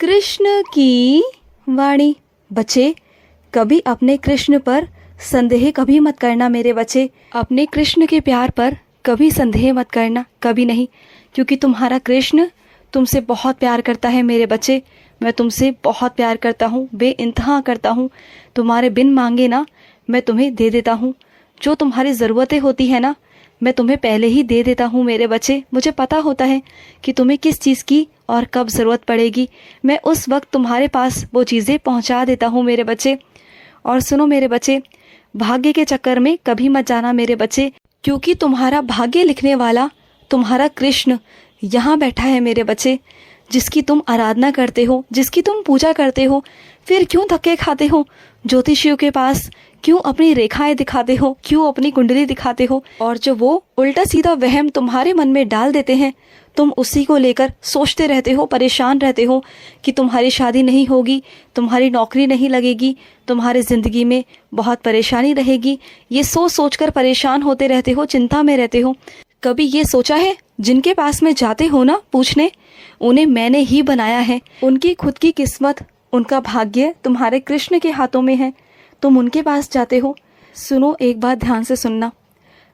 कृष्ण की वाणी। बच्चे, कभी अपने कृष्ण पर संदेह कभी मत करना मेरे बच्चे। अपने कृष्ण के प्यार पर कभी संदेह मत करना, कभी नहीं, क्योंकि तुम्हारा कृष्ण तुमसे बहुत प्यार करता है मेरे बच्चे। मैं तुमसे बहुत प्यार करता हूँ, बेइंतहा करता हूँ। तुम्हारे बिन मांगे ना मैं तुम्हें दे देता हूँ। जो तुम्हारी ज़रूरतें होती है ना, मैं तुम्हें पहले ही दे देता हूँ मेरे बच्चे। मुझे पता होता है कि तुम्हें किस चीज़ की और कब ज़रूरत पड़ेगी। मैं उस वक्त तुम्हारे पास वो चीज़ें पहुँचा देता हूँ मेरे बच्चे। और सुनो मेरे बच्चे, भाग्य के चक्कर में कभी मत जाना मेरे बच्चे, क्योंकि तुम्हारा भाग्य लिखने वाला तुम्हारा कृष्ण यहाँ बैठा है मेरे बच्चे, जिसकी तुम आराधना करते हो, जिसकी तुम पूजा करते हो। फिर क्यों धक्के खाते हो ज्योतिषियों के पास? क्यों अपनी रेखाएं दिखाते हो? क्यों अपनी कुंडली दिखाते हो? और जो वो उल्टा सीधा वहम तुम्हारे मन में डाल देते हैं, तुम उसी को लेकर सोचते रहते हो, परेशान रहते हो कि तुम्हारी शादी नहीं होगी, तुम्हारी नौकरी नहीं लगेगी, तुम्हारी ज़िंदगी में बहुत परेशानी रहेगी। ये सोच सोच कर परेशान होते रहते हो, चिंता में रहते हो। कभी ये सोचा है जिनके पास में जाते हो ना पूछने, उन्हें मैंने ही बनाया है। उनकी खुद की किस्मत, उनका भाग्य तुम्हारे कृष्ण के हाथों में है। तुम उनके पास जाते हो। सुनो, एक बात ध्यान से सुनना।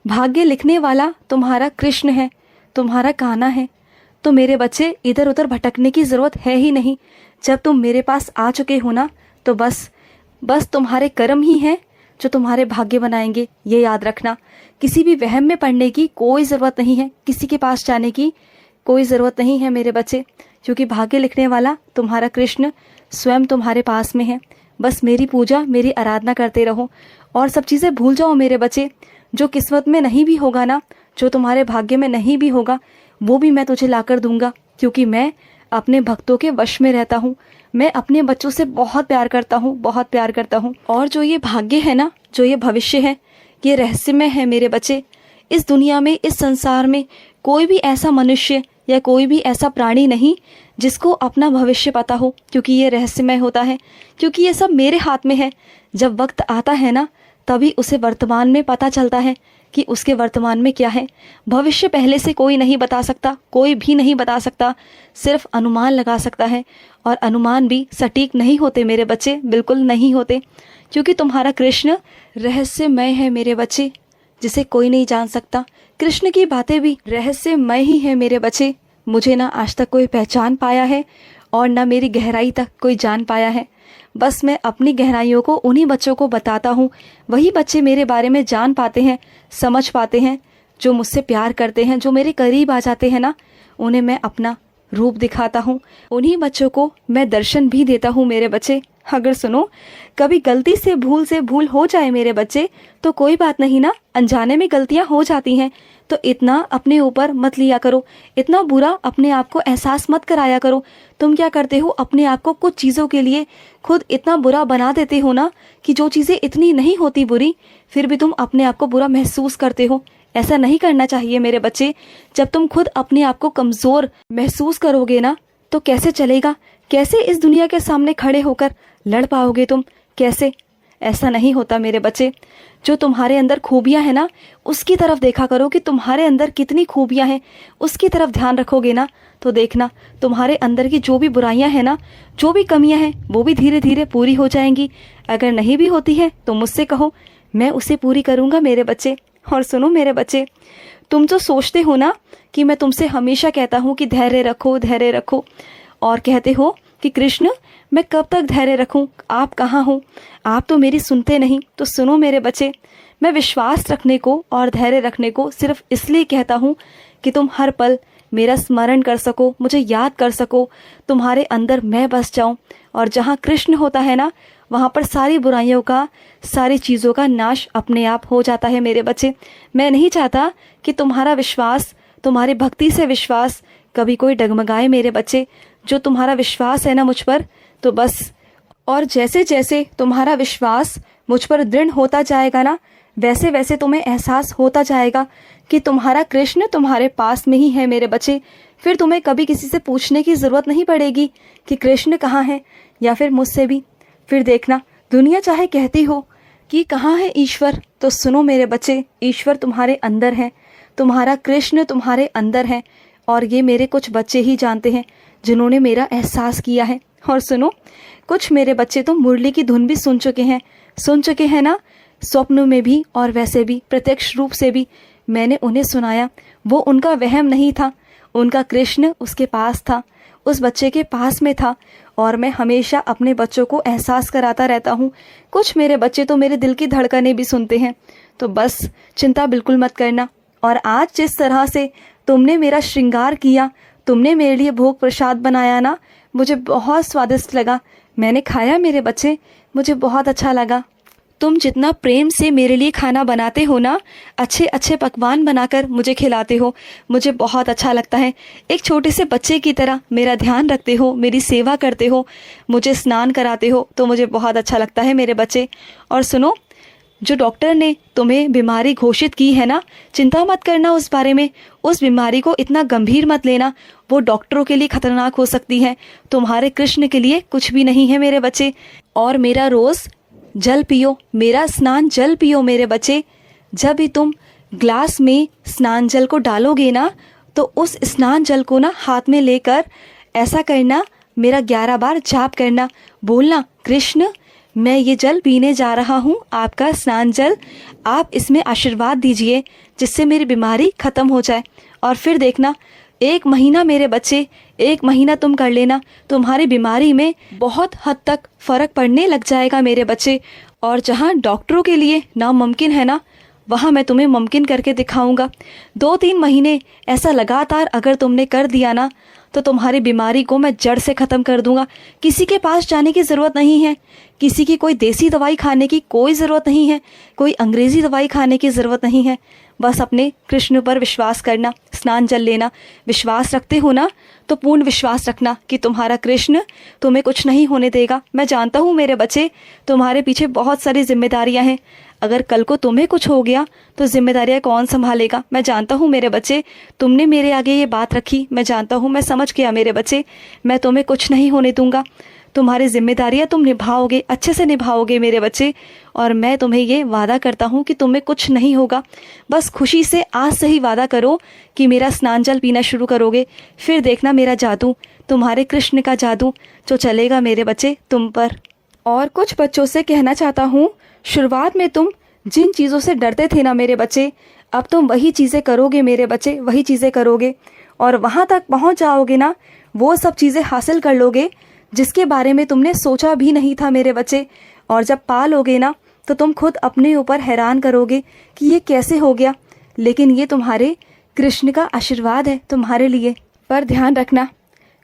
भाग्य लिखने वाला तुम्हारा कृष्ण है, तुम्हारा कान्हा है। तो मेरे बच्चे, इधर उधर भटकने की ज़रूरत है ही नहीं। जब तुम मेरे पास आ चुके हो ना, तो बस तुम्हारे कर्म ही हैं जो तुम्हारे भाग्य बनाएंगे। ये याद रखना। किसी भी वहम में पड़ने की कोई ज़रूरत नहीं है, किसी के पास जाने की कोई ज़रूरत नहीं है मेरे बच्चे, क्योंकि भाग्य लिखने वाला तुम्हारा कृष्ण स्वयं तुम्हारे पास में है। बस मेरी पूजा, मेरी आराधना करते रहो और सब चीज़ें भूल जाओ मेरे बच्चे। जो किस्मत में नहीं भी होगा ना, जो तुम्हारे भाग्य में नहीं भी होगा, वो भी मैं तुझे लाकर दूंगा, क्योंकि मैं अपने भक्तों के वश में रहता हूँ। मैं अपने बच्चों से बहुत प्यार करता हूँ, बहुत प्यार करता हूँ। और जो ये भाग्य है ना, जो ये भविष्य है, ये रहस्यमय है मेरे बच्चे। इस दुनिया में, इस संसार में कोई भी ऐसा मनुष्य या कोई भी ऐसा प्राणी नहीं जिसको अपना भविष्य पता हो, क्योंकि ये रहस्यमय होता है, क्योंकि ये सब मेरे हाथ में है। जब वक्त आता है ना, तभी उसे वर्तमान में पता चलता है कि उसके वर्तमान में क्या है। भविष्य पहले से कोई नहीं बता सकता, कोई भी नहीं बता सकता, सिर्फ अनुमान लगा सकता है। और अनुमान भी सटीक नहीं होते मेरे बच्चे, बिल्कुल नहीं होते, क्योंकि तुम्हारा कृष्ण रहस्यमय है मेरे बच्चे, जिसे कोई नहीं जान सकता। कृष्ण की बातें भी रहस्यमय ही है मेरे बच्चे। मुझे ना आज तक कोई पहचान पाया है और ना मेरी गहराई तक कोई जान पाया है। बस मैं अपनी गहराइयों को उन्हीं बच्चों को बताता हूँ। वही बच्चे मेरे बारे में जान पाते हैं, समझ पाते हैं। जो मुझसे प्यार करते हैं, जो मेरे करीब आ जाते हैं ना, उन्हें मैं अपना रूप दिखाता हूँ। उन्हीं बच्चों को मैं दर्शन भी देता हूँ मेरे बच्चे। अगर सुनो, कभी गलती से भूल हो जाए मेरे बच्चे, तो कोई बात नहीं ना, अनजाने में गलतियाँ हो जाती हैं, तो इतना अपने ऊपर मत लिया करो, इतना बुरा अपने आप को एहसास मत कराया करो। तुम क्या करते हो, अपने आप को कुछ चीज़ों के लिए खुद इतना बुरा बना देते हो ना, कि जो चीज़ें इतनी नहीं होती बुरी, फिर भी तुम अपने आप को बुरा महसूस करते हो। ऐसा नहीं करना चाहिए मेरे बच्चे। जब तुम खुद अपने आप को कमज़ोर महसूस करोगे ना, तो कैसे चलेगा? कैसे इस दुनिया के सामने खड़े होकर लड़ पाओगे तुम? कैसे? ऐसा नहीं होता मेरे बच्चे। जो तुम्हारे अंदर खूबियां हैं ना, उसकी तरफ देखा करो कि तुम्हारे अंदर कितनी खूबियां हैं। उसकी तरफ ध्यान रखोगे ना, तो देखना तुम्हारे अंदर की जो भी बुराइयां हैं ना, जो भी कमियां हैं, वो भी धीरे धीरे पूरी हो जाएंगी। अगर नहीं भी होती है तो मुझसे कहो, मैं उसे पूरी करूँगा मेरे बच्चे। और सुनो मेरे बच्चे, तुम जो सोचते हो ना कि मैं तुमसे हमेशा कहता हूँ कि धैर्य रखो, धैर्य रखो, और कहते हो कि कृष्ण मैं कब तक धैर्य रखूं, आप कहाँ हो, आप तो मेरी सुनते नहीं। तो सुनो मेरे बच्चे, मैं विश्वास रखने को और धैर्य रखने को सिर्फ इसलिए कहता हूँ कि तुम हर पल मेरा स्मरण कर सको, मुझे याद कर सको, तुम्हारे अंदर मैं बस जाऊँ। और जहाँ कृष्ण होता है ना, वहाँ पर सारी बुराइयों का, सारी चीज़ों का नाश अपने आप हो जाता है मेरे बच्चे। मैं नहीं चाहता कि तुम्हारा विश्वास, तुम्हारी भक्ति से विश्वास कभी कोई डगमगाए मेरे बच्चे। जो तुम्हारा विश्वास है ना मुझ पर, तो बस, और जैसे जैसे तुम्हारा विश्वास मुझ पर दृढ़ होता जाएगा ना, वैसे वैसे तुम्हें एहसास होता जाएगा कि तुम्हारा कृष्ण तुम्हारे पास में ही है मेरे बच्चे। फिर तुम्हें कभी किसी से पूछने की ज़रूरत नहीं पड़ेगी कि कृष्ण कहाँ है, या फिर मुझसे भी। फिर देखना, दुनिया चाहे कहती हो कि कहाँ है ईश्वर, तो सुनो मेरे बच्चे, ईश्वर तुम्हारे अंदर है, तुम्हारा कृष्ण तुम्हारे अंदर है। और ये मेरे कुछ बच्चे ही जानते हैं जिन्होंने मेरा एहसास किया है। और सुनो, कुछ मेरे बच्चे तो मुरली की धुन भी सुन चुके हैं ना, स्वप्नों में भी और वैसे भी प्रत्यक्ष रूप से भी मैंने उन्हें सुनाया। वो उनका वहम नहीं था, उनका कृष्ण उसके पास था, उस बच्चे के पास में था, और मैं हमेशा अपने बच्चों को एहसास कराता रहता हूँ। कुछ मेरे बच्चे तो मेरे दिल की धड़कनें भी सुनते हैं। तो बस चिंता बिल्कुल मत करना। और आज जिस तरह से तुमने मेरा श्रृंगार किया, तुमने मेरे लिए भोग प्रसाद बनाया ना, मुझे बहुत स्वादिष्ट लगा। मैंने खाया मेरे बच्चे, मुझे बहुत अच्छा लगा। तुम जितना प्रेम से मेरे लिए खाना बनाते हो ना, अच्छे अच्छे पकवान बनाकर मुझे खिलाते हो, मुझे बहुत अच्छा लगता है। एक छोटे से बच्चे की तरह मेरा ध्यान रखते हो, मेरी सेवा करते हो, मुझे स्नान कराते हो, तो मुझे बहुत अच्छा लगता है मेरे बच्चे। और सुनो, जो डॉक्टर ने तुम्हें बीमारी घोषित की है ना, चिंता मत करना उस बारे में। उस बीमारी को इतना गंभीर मत लेना, वो डॉक्टरों के लिए खतरनाक हो सकती है, तुम्हारे कृष्ण के लिए कुछ भी नहीं है मेरे बच्चे। और मेरा रोज़ जल पियो, मेरा स्नान जल पियो मेरे बच्चे। जब भी तुम ग्लास में स्नान जल को डालोगे ना, तो उस स्नान जल को ना हाथ में लेकर ऐसा करना, मेरा 11 बार जाप करना, बोलना, कृष्ण मैं ये जल पीने जा रहा हूँ, आपका स्नान जल, आप इसमें आशीर्वाद दीजिए जिससे मेरी बीमारी ख़त्म हो जाए। और फिर देखना, 1 महीना मेरे बच्चे, 1 महीना तुम कर लेना, तुम्हारी बीमारी में बहुत हद तक फ़र्क पड़ने लग जाएगा मेरे बच्चे। और जहाँ डॉक्टरों के लिए नामुमकिन है ना, वहाँ मैं तुम्हें मुमकिन करके दिखाऊंगा। 2-3 महीने ऐसा लगातार अगर तुमने कर दिया ना, तो तुम्हारी बीमारी को मैं जड़ से ख़त्म कर दूंगा। किसी के पास जाने की ज़रूरत नहीं है, किसी की कोई देसी दवाई खाने की कोई ज़रूरत नहीं है, कोई अंग्रेज़ी दवाई खाने की ज़रूरत नहीं है। बस अपने कृष्ण पर विश्वास करना, स्नान जल लेना। विश्वास रखते हो ना, तो पूर्ण विश्वास रखना कि तुम्हारा कृष्ण तुम्हें कुछ नहीं होने देगा। मैं जानता हूँ मेरे बच्चे, तुम्हारे पीछे बहुत सारी जिम्मेदारियाँ हैं। अगर कल को तुम्हें कुछ हो गया तो जिम्मेदारियाँ कौन संभालेगा? मैं जानता हूँ मेरे बच्चे, तुमने मेरे आगे ये बात रखी, मैं जानता हूँ, मैं समझ गया मेरे बच्चे। मैं तुम्हें कुछ नहीं होने दूंगा, तुम्हारी जिम्मेदारियाँ तुम निभाओगे, अच्छे से निभाओगे मेरे बच्चे। और मैं तुम्हें ये वादा करता हूँ कि तुम्हें कुछ नहीं होगा। बस खुशी से आज से ही वादा करो कि मेरा स्नान जल पीना शुरू करोगे, फिर देखना मेरा जादू, तुम्हारे कृष्ण का जादू जो चलेगा मेरे बच्चे तुम पर। और कुछ बच्चों से कहना चाहता हूँ, शुरुआत में तुम जिन चीज़ों से डरते थे ना मेरे बच्चे, अब तुम वही चीज़ें करोगे मेरे बच्चे, वही चीज़ें करोगे। और वहाँ तक पहुँच जाओगे ना, वो सब चीज़ें हासिल कर लोगे जिसके बारे में तुमने सोचा भी नहीं था मेरे बच्चे। और जब पा लोगे ना, तो तुम खुद अपने ऊपर हैरान करोगे कि ये कैसे हो गया। लेकिन ये तुम्हारे कृष्ण का आशीर्वाद है तुम्हारे लिए। पर ध्यान रखना,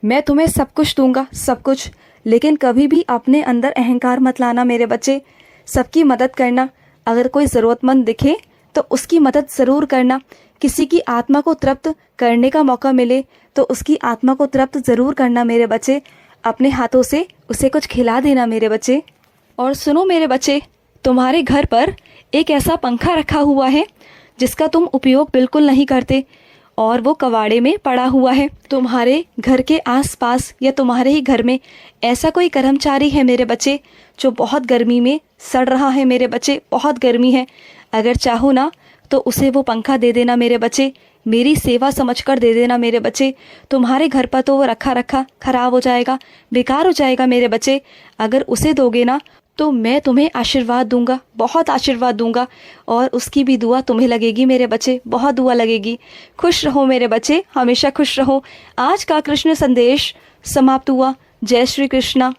मैं तुम्हें सब कुछ दूंगा, सब कुछ, लेकिन कभी भी अपने अंदर अहंकार मत लाना मेरे बच्चे। सबकी मदद करना, अगर कोई ज़रूरतमंद दिखे तो उसकी मदद ज़रूर करना। किसी की आत्मा को तृप्त करने का मौका मिले तो उसकी आत्मा को तृप्त ज़रूर करना मेरे बच्चे। अपने हाथों से उसे कुछ खिला देना मेरे बच्चे। और सुनो मेरे बच्चे, तुम्हारे घर पर एक ऐसा पंखा रखा हुआ है जिसका तुम उपयोग बिल्कुल नहीं करते, और वो कबाड़े में पड़ा हुआ है। तुम्हारे घर के आसपास या तुम्हारे ही घर में ऐसा कोई कर्मचारी है मेरे बच्चे जो बहुत गर्मी में सड़ रहा है मेरे बच्चे, बहुत गर्मी है। अगर चाहो ना तो उसे वो पंखा दे देना मेरे बच्चे, मेरी सेवा समझकर दे देना मेरे बच्चे। तुम्हारे घर पर तो वो रखा रखा खराब हो जाएगा, बेकार हो जाएगा मेरे बच्चे। अगर उसे दोगे ना तो मैं तुम्हें आशीर्वाद दूंगा, बहुत आशीर्वाद दूंगा, और उसकी भी दुआ तुम्हें लगेगी मेरे बच्चे, बहुत दुआ लगेगी। खुश रहो मेरे बच्चे, हमेशा खुश रहो। आज का कृष्ण संदेश समाप्त हुआ। जय श्री कृष्णा।